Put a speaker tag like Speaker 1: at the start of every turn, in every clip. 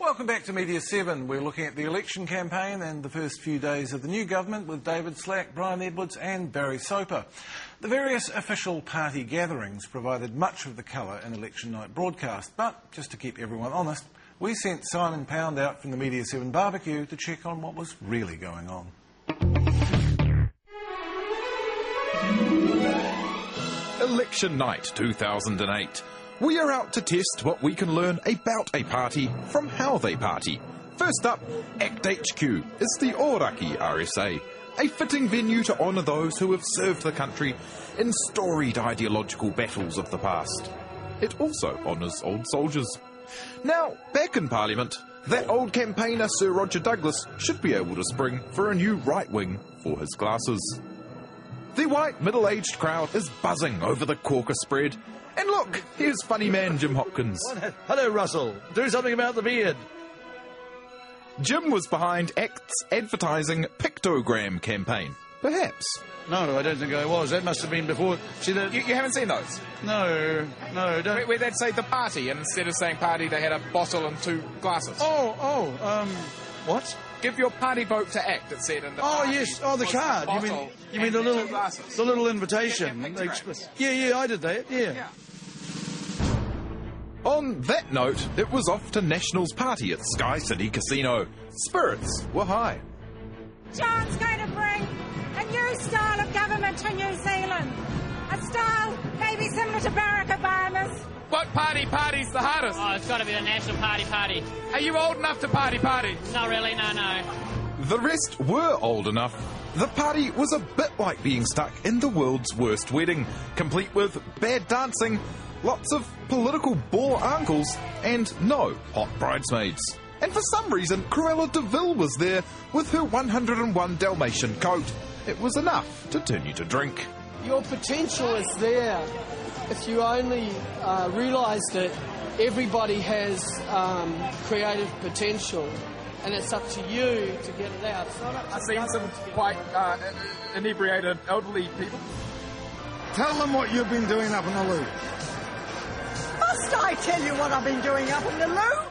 Speaker 1: Welcome back to Media7. We're looking at the election campaign and the first few days of the new government with David Slack, Brian Edwards and Barry Soper. The various official party gatherings provided much of the colour in election night broadcast, but just to keep everyone honest, we sent Simon Pound out from the Media7 barbecue to check on what was really going on.
Speaker 2: Election night 2008. We are out to test what we can learn about a party from how they party. First up, ACT HQ is the Ōraki RSA, a fitting venue to honour those who have served the country in storied ideological battles of the past. It also honours old soldiers. Now, back in Parliament, that old campaigner Sir Roger Douglas should be able to spring for a new right wing for his glasses. The white middle-aged crowd is buzzing over the caucus spread. And look, here's funny man Jim Hopkins.
Speaker 3: Hello, Russell. Do something about the beard.
Speaker 2: Jim was behind ACT's advertising pictogram campaign. Perhaps.
Speaker 3: No, I don't think I was. That must have been before. See that?
Speaker 4: You haven't seen those?
Speaker 3: No, don't.
Speaker 4: Where they'd say the party, and instead of saying party, they had a bottle and two glasses.
Speaker 3: What?
Speaker 4: Give your party vote to ACT, it said in the
Speaker 3: Oh,
Speaker 4: party.
Speaker 3: yes. Oh, the card. You mean the little invitation? Yeah, I did that. Yeah.
Speaker 2: On that note, it was off to National's party at Sky City Casino. Spirits were high.
Speaker 5: John's going to bring a new style of government to New Zealand. A style maybe similar to Barack Obama's.
Speaker 4: What party's the hardest?
Speaker 6: Oh, it's got to be the National Party.
Speaker 4: Are you old enough to party?
Speaker 6: Not really, no.
Speaker 2: The rest were old enough. The party was a bit like being stuck in the world's worst wedding, complete with bad dancing, lots of political bore uncles, and no hot bridesmaids. And for some reason, Cruella de Vil was there with her 101 Dalmatian coat. It was enough to turn you to drink.
Speaker 7: Your potential is there. If you only realised it, everybody has creative potential, and it's up to you to get it out.
Speaker 4: I've seen some quite inebriated elderly people.
Speaker 8: Tell them what you've been doing up in the loo.
Speaker 5: Must I tell you what I've been doing up in the loo?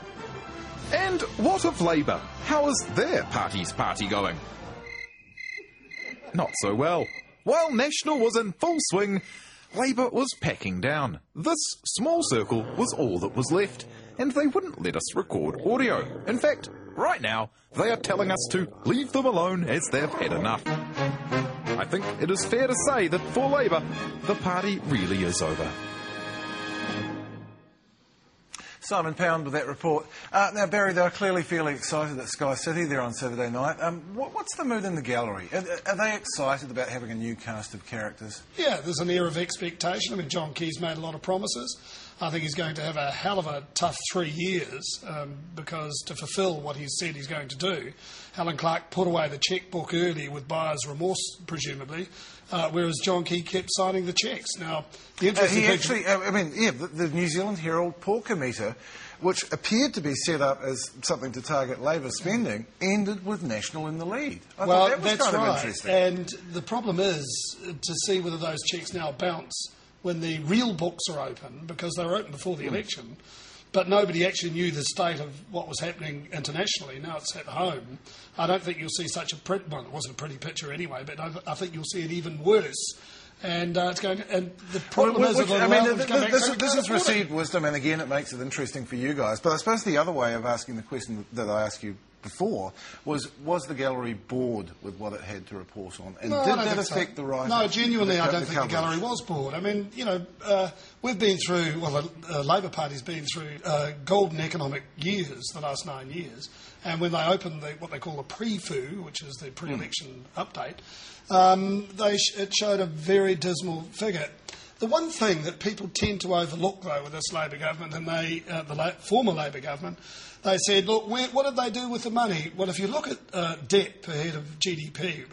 Speaker 2: And what of Labour? How is their party going? Not so well. While National was in full swing, Labour was packing down. This small circle was all that was left, and they wouldn't let us record audio. In fact, right now, they are telling us to leave them alone as they've had enough. I think it is fair to say that for Labour, the party really is over.
Speaker 1: Simon Pound with that report. Now, Barry, they are clearly feeling excited at Sky City there on Saturday night. What's the mood in the gallery? Are they excited about having a new cast of characters?
Speaker 8: Yeah, there's an air of expectation. I mean, John Key's made a lot of promises. I think he's going to have a hell of a tough 3 years because to fulfil what he's said he's going to do, Helen Clark put away the chequebook early with buyer's remorse, presumably, whereas John Key kept signing the cheques. Now, the interesting
Speaker 1: the New Zealand Herald porker meter, which appeared to be set up as something to target Labour spending, ended with National in the lead. I thought that was kind of interesting.
Speaker 8: And the problem is to see whether those cheques now bounce when the real books are open, because they were open before the election, but nobody actually knew the state of what was happening internationally. Now it's at home. I don't think you'll see such a pretty... Well, it wasn't a pretty picture anyway, but I think you'll see it even worse. And it's going to, and the problem is...
Speaker 1: This is received wisdom, and again, it makes it interesting for you guys. But I suppose the other way of asking the question that I asked you before was the gallery bored with what it had to report on? And did that affect the writing?
Speaker 8: No, genuinely, I don't think the gallery was bored. I mean, we've been through, the Labour Party's been through golden economic years, the last 9 years, and when they opened what they call the pre-FU, which is the pre-election update, it showed a very dismal figure. The one thing that people tend to overlook, though, with this Labour government, and the former Labour government, they said, look, what did they do with the money? Well, if you look at debt per head of GDP,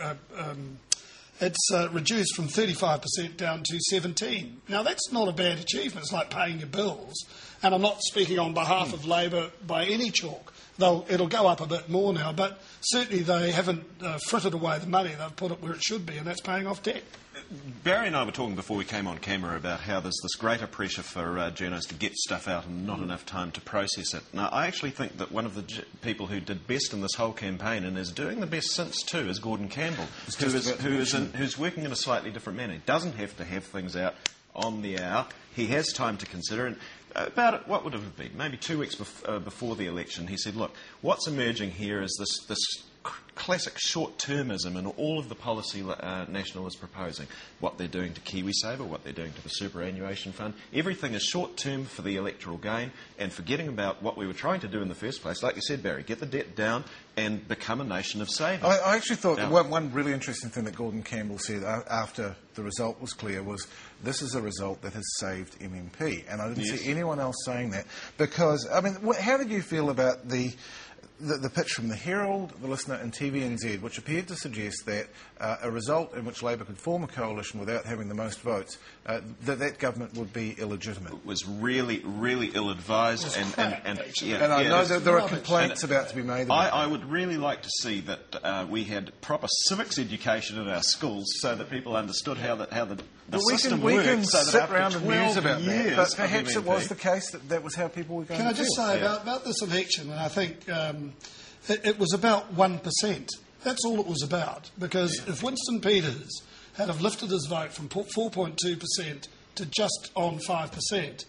Speaker 8: it's reduced from 35% down to 17%. Now, that's not a bad achievement. It's like paying your bills. And I'm not speaking on behalf of Labour by any chalk, though it'll go up a bit more now. But certainly they haven't frittered away the money. They've put it where it should be, and that's paying off debt.
Speaker 9: Barry and I were talking before we came on camera about how there's this greater pressure for journalists to get stuff out and not enough time to process it. Now, I actually think that one of the people who did best in this whole campaign, and is doing the best since too, is Gordon Campbell, who's working in a slightly different manner. He doesn't have to have things out on the hour. He has time to consider. And about what would it have been? Maybe 2 weeks before the election, he said, look, what's emerging here is this classic short-termism in all of the policy National is proposing. What they're doing to KiwiSaver, what they're doing to the superannuation fund. Everything is short-term for the electoral gain and forgetting about what we were trying to do in the first place. Like you said, Barry, get the debt down and become a nation of savers.
Speaker 1: I actually thought that one really interesting thing that Gordon Campbell said after the result was clear was, this is a result that has saved MMP. And I didn't see anyone else saying that. Because, I mean, how did you feel about the pitch from the Herald, the Listener and TVNZ, which appeared to suggest that a result in which Labour could form a coalition without having the most votes, that government would be illegitimate?
Speaker 9: It was really, really ill-advised.
Speaker 1: And I know that there are complaints about to be made about
Speaker 9: I would really like to see that we had proper civics education in our schools so that people understood how the system works.
Speaker 1: We can
Speaker 9: so that
Speaker 1: sit around and muse about that, but perhaps it was the case that was how people were going to feel.
Speaker 8: Can I just say about this election, and I think it was about 1%. That's all it was about. Because if Winston Peters had have lifted his vote from 4.2% to just on 5%,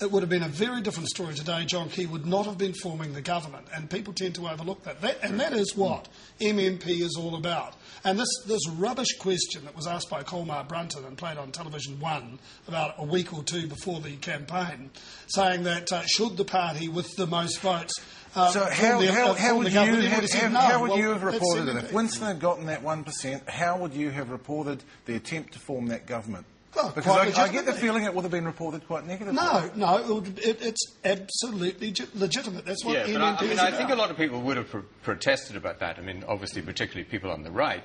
Speaker 8: it would have been a very different story today. John Key would not have been forming the government, and people tend to overlook that. And that is what MMP is all about. And this rubbish question that was asked by Colmar Brunton and played on Television 1 about a week or two before the campaign, saying that should the party with the most votes
Speaker 1: so how would you have reported it? If Winston had gotten that 1%, how would you have reported the attempt to form that government?
Speaker 8: Well,
Speaker 1: because I get the feeling it would have been reported quite negatively.
Speaker 8: No, it's absolutely legitimate. That's what MMP is about.
Speaker 10: I think a lot of people would have protested about that. I mean, obviously, particularly people on the right,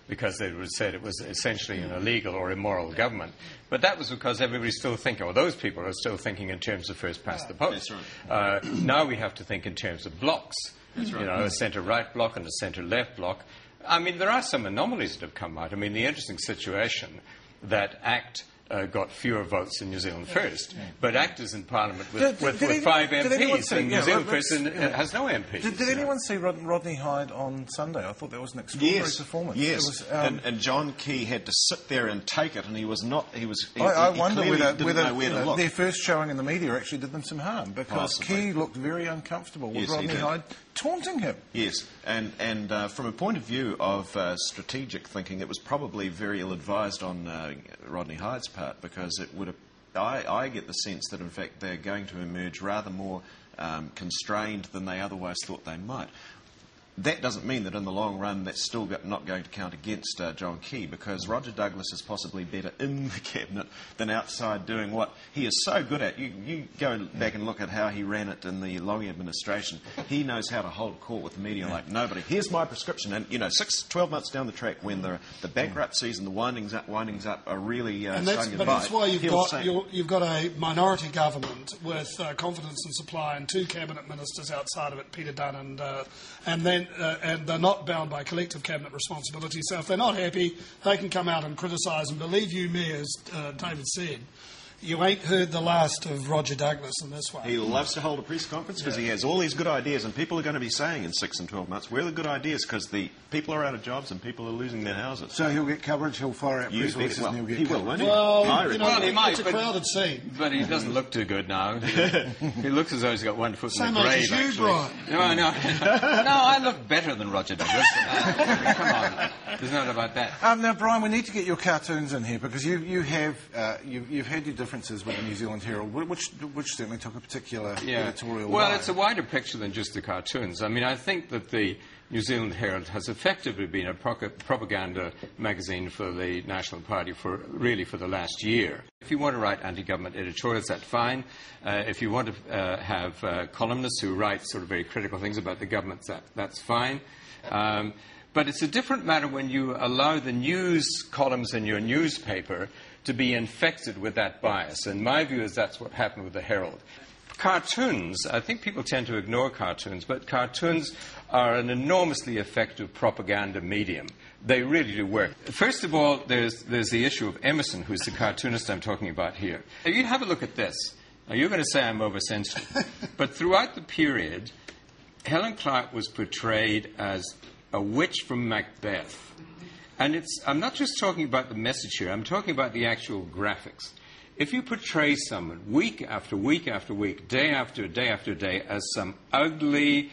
Speaker 10: because they would have said it was essentially an illegal or immoral government. But that was because everybody's still thinking, or those people are still thinking in terms of first past the post. Right. Now we have to think in terms of blocks. That's right. You know, a centre-right block and a centre-left block. I mean, there are some anomalies that have come out. I mean, the interesting situation that ACT got fewer votes than New Zealand First, but ACT is in Parliament with 5 MPs, and New Zealand First has no MPs.
Speaker 1: Did anyone see Rodney Hyde on Sunday? I thought that was an extraordinary performance.
Speaker 9: Yes, and John Key had to sit there and take it, and he was not.
Speaker 1: I wonder whether their first showing in the media actually did them some harm, because Key looked very uncomfortable with Rodney Hyde taunting him.
Speaker 9: Yes, and from a point of view of strategic thinking, it was probably very ill-advised on Rodney Hyde's part, because it would have. I get the sense that, in fact, they're going to emerge rather more constrained than they otherwise thought they might. That doesn't mean that in the long run that's still not going to count against John Key, because Roger Douglas is possibly better in the cabinet than outside doing what he is so good at. You go back and look at how he ran it in the Long administration. He knows how to hold court with the media like nobody. Here's my prescription. And, 12 months down the track, when the bankruptcies and the windings up are really starting to bite.
Speaker 8: That's why you've got a minority government with confidence in supply and 2 cabinet ministers outside of it, Peter Dunn and then and they're not bound by collective cabinet responsibility. So if they're not happy, they can come out and criticise. And believe you me, as David said, you ain't heard the last of Roger Douglas in this one.
Speaker 9: He loves to hold a press conference because he has all these good ideas, and people are going to be saying in 6 and 12 months, where are the good ideas? Because the people are out of jobs and people are losing their houses.
Speaker 1: So he'll get coverage, he'll fire out press releases and he'll get coverage.
Speaker 9: Won't he?
Speaker 8: Well,
Speaker 10: he might.
Speaker 8: It's a crowded scene.
Speaker 10: But he doesn't look too good now. He looks as though he's got one foot in the grave,
Speaker 8: actually. Brian.
Speaker 10: No, I look better than Roger Douglas. Come on. There's no doubt about that.
Speaker 1: Now, Brian, we need to get your cartoons in here, because you've had your differences with the New Zealand Herald, which certainly took a particular editorial line.
Speaker 10: Well, it's a wider picture than just the cartoons. I mean, I think that the New Zealand Herald has effectively been a propaganda magazine for the National Party for the last year. If you want to write anti-government editorials, that's fine. If you want to have columnists who write sort of very critical things about the government, that's fine. But it's a different matter when you allow the news columns in your newspaper to be infected with that bias. And my view is that's what happened with the Herald. Cartoons, I think people tend to ignore cartoons, but cartoons are an enormously effective propaganda medium. They really do work. First of all, there's the issue of Emerson, who's the cartoonist I'm talking about here. Now, you have a look at this. Now, you're going to say I'm oversensitive. But throughout the period, Helen Clark was portrayed as a witch from Macbeth. And I'm not just talking about the message here, I'm talking about the actual graphics. If you portray someone week after week after week, day after day after day, as some ugly,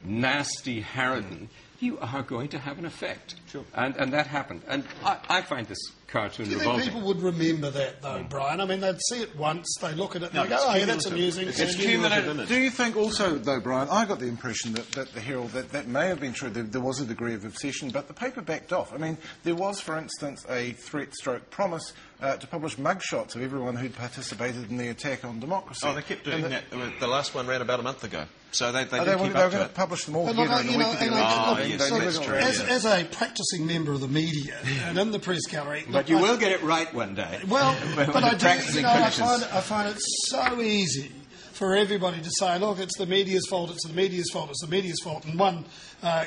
Speaker 10: nasty harridan, you are going to have an effect.
Speaker 9: Sure.
Speaker 10: And that happened. And I find this cartoon
Speaker 8: Do you
Speaker 10: revolting.
Speaker 8: think people would remember that, though, Brian? I mean, they'd see it once, they look at it, and they go, oh, yeah, that's amusing.
Speaker 9: It's cumulative.
Speaker 1: Do you think also, though, Brian, I got the impression that the Herald, that may have been true, there was a degree of obsession, but the paper backed off. I mean, there was, for instance, a threat/promise to publish mugshots of everyone who'd participated in the attack on democracy.
Speaker 9: Oh, they kept doing that. The last one ran about a month ago. So they did
Speaker 1: they
Speaker 9: keep
Speaker 1: were
Speaker 9: up
Speaker 1: going
Speaker 9: to
Speaker 1: to
Speaker 9: it.
Speaker 1: publish them all
Speaker 8: But
Speaker 1: together
Speaker 8: look,
Speaker 1: in a
Speaker 8: you
Speaker 1: week
Speaker 8: know,
Speaker 1: ago.
Speaker 8: and
Speaker 9: yes, that's true.
Speaker 8: as a practising member of the media and in the press gallery...
Speaker 10: But you will get it right one day.
Speaker 8: Well, but I do, you know,
Speaker 10: finishes.
Speaker 8: I find it so easy for everybody to say, look, it's the media's fault, it's the media's fault, it's the media's fault. And one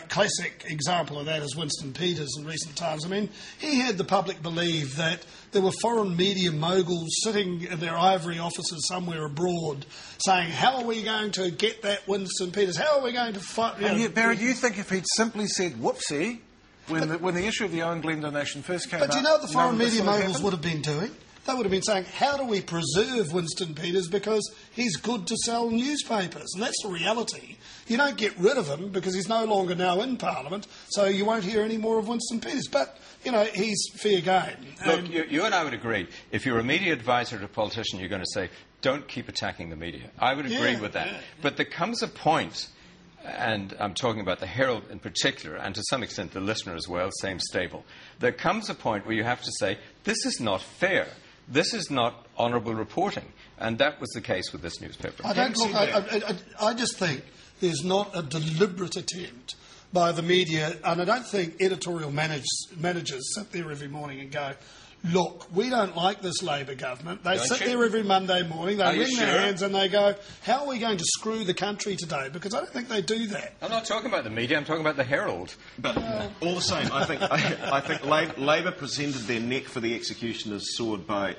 Speaker 8: classic example of that is Winston Peters in recent times. I mean, he had the public believe that there were foreign media moguls sitting in their ivory offices somewhere abroad saying, how are we going to get that Winston Peters? How are we going to fight...
Speaker 1: And yet, Barry, do you think if he'd simply said, whoopsie, when the issue of the Owen Glen donation first came up...
Speaker 8: But do you know what the foreign media moguls
Speaker 1: happened?
Speaker 8: would have been doing? They would have been saying, how do we preserve Winston Peters because he's good to sell newspapers? And that's the reality. You don't get rid of him because he's no longer now in Parliament, so you won't hear any more of Winston Peters. But, you know, he's fair game.
Speaker 10: Look, you and I would agree. If you're a media advisor to a politician, you're going to say, don't keep attacking the media. I would agree with that. Yeah. But there comes a point, and I'm talking about the Herald in particular, and to some extent the Listener as well, same stable. There comes a point where you have to say, this is not fair. This is not honourable reporting. And that was the case with this newspaper.
Speaker 8: I just think there's not a deliberate attempt by the media, and I don't think editorial managers sit there every morning and go, look, we don't like this Labor government. They sit there every Monday morning, they wring their hands and they go, how are we going to screw the country today? Because I don't think they do that.
Speaker 10: I'm not talking about the media, I'm talking about the Herald.
Speaker 9: But all the same, I think Labor presented their neck for the executioner's sword by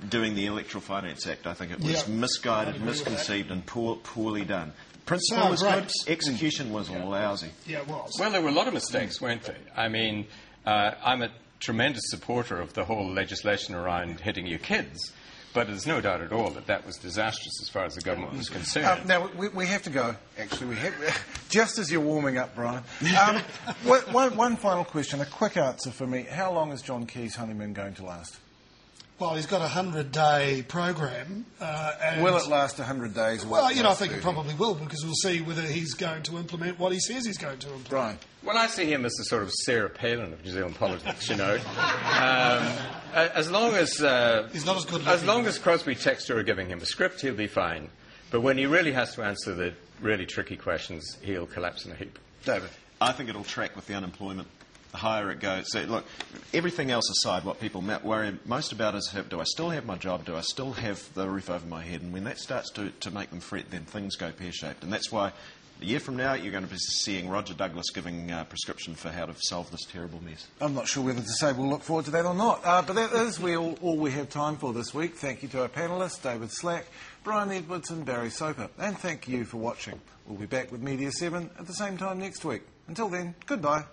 Speaker 9: doing the Electoral Finance Act. I think it was misguided, misconceived and poorly done. Principle was good, execution was lousy.
Speaker 8: Yeah, it was.
Speaker 10: Well, there were a lot of mistakes, weren't there? I mean, I'm a tremendous supporter of the whole legislation around hitting your kids, but there's no doubt at all that that was disastrous as far as the government was concerned.
Speaker 1: Now, we have to go, actually. Just as you're warming up, Brian. One final question, a quick answer for me. How long is John Key's honeymoon going to last?
Speaker 8: Well, he's got a 100-day program.
Speaker 1: Will it last 100 days?
Speaker 8: Well, you know, I think it probably will, because we'll see whether he's going to implement what he says he's going to implement.
Speaker 1: Right.
Speaker 10: Well, I see him as the sort of Sarah Palin of New Zealand politics, you know. As long as
Speaker 8: he's not as good.
Speaker 10: As long as Crosby Textor are giving him a script, he'll be fine. But when he really has to answer the really tricky questions, he'll collapse in a heap.
Speaker 1: David,
Speaker 9: I think it'll track with the unemployment. The higher it goes. So, look, everything else aside, what people worry most about is, do I still have my job? Do I still have the roof over my head? And when that starts to make them fret, then things go pear-shaped. And that's why a year from now, you're going to be seeing Roger Douglas giving a prescription for how to solve this terrible mess.
Speaker 1: I'm not sure whether to say we'll look forward to that or not. But that is all we have time for this week. Thank you to our panellists, David Slack, Brian Edwards and Barry Soper. And thank you for watching. We'll be back with Media7 at the same time next week. Until then, goodbye.